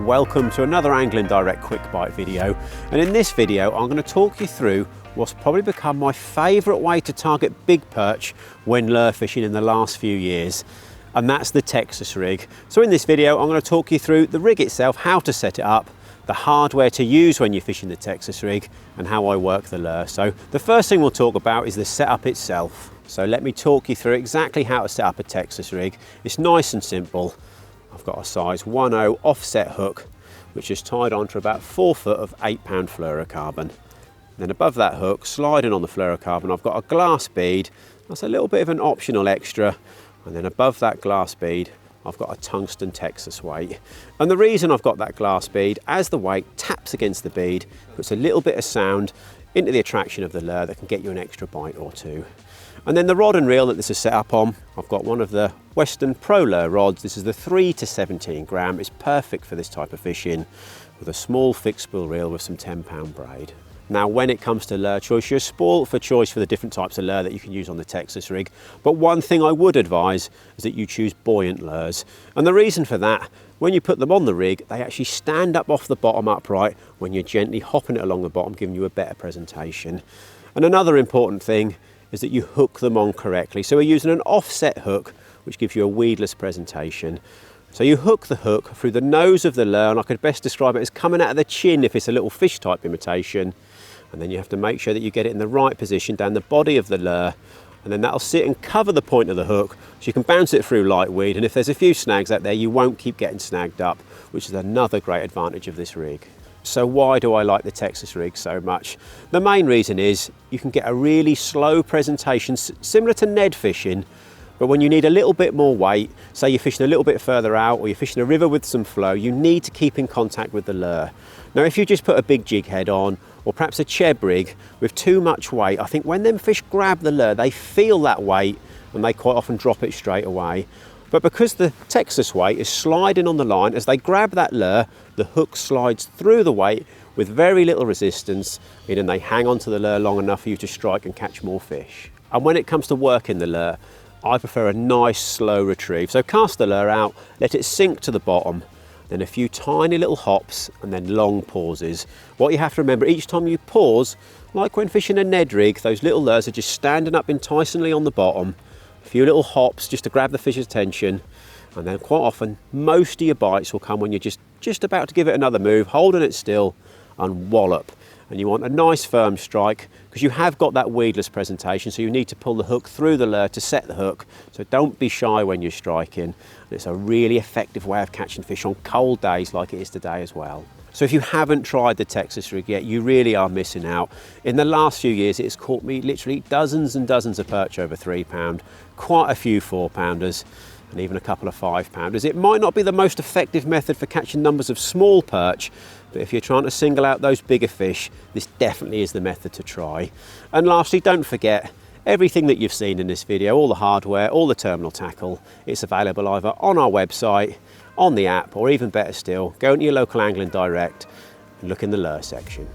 Welcome to another AnglingDirect Quickbite video, and in this video I'm going to talk you through what's probably become my favourite way to target big perch when lure fishing in the last few years, and that's the Texas rig. So in this video I'm going to talk you through the rig itself, how to set it up, the hardware to use when you're fishing the Texas rig, and how I work the lure. So the first thing we'll talk about is the setup itself. So let me talk you through exactly how to set up a Texas rig. It's nice and simple. I've got a size 1/0 offset hook, which is tied onto about 4 foot of 8-pound fluorocarbon. Then above that hook, sliding on the fluorocarbon, I've got a glass bead. That's a little bit of an optional extra. And then above that glass bead, I've got a tungsten Texas weight. And the reason I've got that glass bead, as the weight taps against the bead, puts a little bit of sound into the attraction of the lure that can get you an extra bite or two. And then the rod and reel that this is set up on, I've got one of the Western Pro Lure rods. This is the 3 to 17 gram. It's perfect for this type of fishing, with a small fixed spool reel with some 10-pound braid. Now, when it comes to lure choice, you're spoiled for choice for the different types of lure that you can use on the Texas rig. But one thing I would advise is that you choose buoyant lures. And the reason for that, when you put them on the rig, they actually stand up off the bottom upright when you're gently hopping it along the bottom, giving you a better presentation. And another important thing is that you hook them on correctly. So we're using an offset hook, which gives you a weedless presentation. So you hook the hook through the nose of the lure, and I could best describe it as coming out of the chin if it's a little fish type imitation. And then you have to make sure that you get it in the right position down the body of the lure, and then that'll sit and cover the point of the hook, so you can bounce it through light weed, and if there's a few snags out there, you won't keep getting snagged up, which is another great advantage of this rig. So why do I like the Texas rig so much? The main reason is you can get a really slow presentation, similar to Ned fishing, but when you need a little bit more weight, say you're fishing a little bit further out or you're fishing a river with some flow, you need to keep in contact with the lure. Now, if you just put a big jig head on, or perhaps a Chub rig with too much weight, I think when them fish grab the lure, they feel that weight and they quite often drop it straight away. But because the Texas weight is sliding on the line, as they grab that lure, the hook slides through the weight with very little resistance, meaning they hang onto the lure long enough for you to strike and catch more fish. And when it comes to working the lure, I prefer a nice slow retrieve. So cast the lure out, let it sink to the bottom, then a few tiny little hops, and then long pauses. What you have to remember, each time you pause, like when fishing a Ned rig, those little lures are just standing up enticingly on the bottom. A few little hops just to grab the fish's attention, and then quite often most of your bites will come when you're just about to give it another move, holding it still and wallop. And you want a nice firm strike because you have got that weedless presentation, so you need to pull the hook through the lure to set the hook. So don't be shy when you're striking. And it's a really effective way of catching fish on cold days like it is today as well. So if you haven't tried the Texas rig yet, you really are missing out. In the last few years, it's caught me literally dozens and dozens of perch over 3-pound, quite a few 4-pounders, and even a couple of 5-pounders. It might not be the most effective method for catching numbers of small perch, but if you're trying to single out those bigger fish, this definitely is the method to try. And lastly, don't forget, everything that you've seen in this video, all the hardware, all the terminal tackle, it's available either on our website, on the app, or even better still, go into your local AnglingDirect and look in the lure section.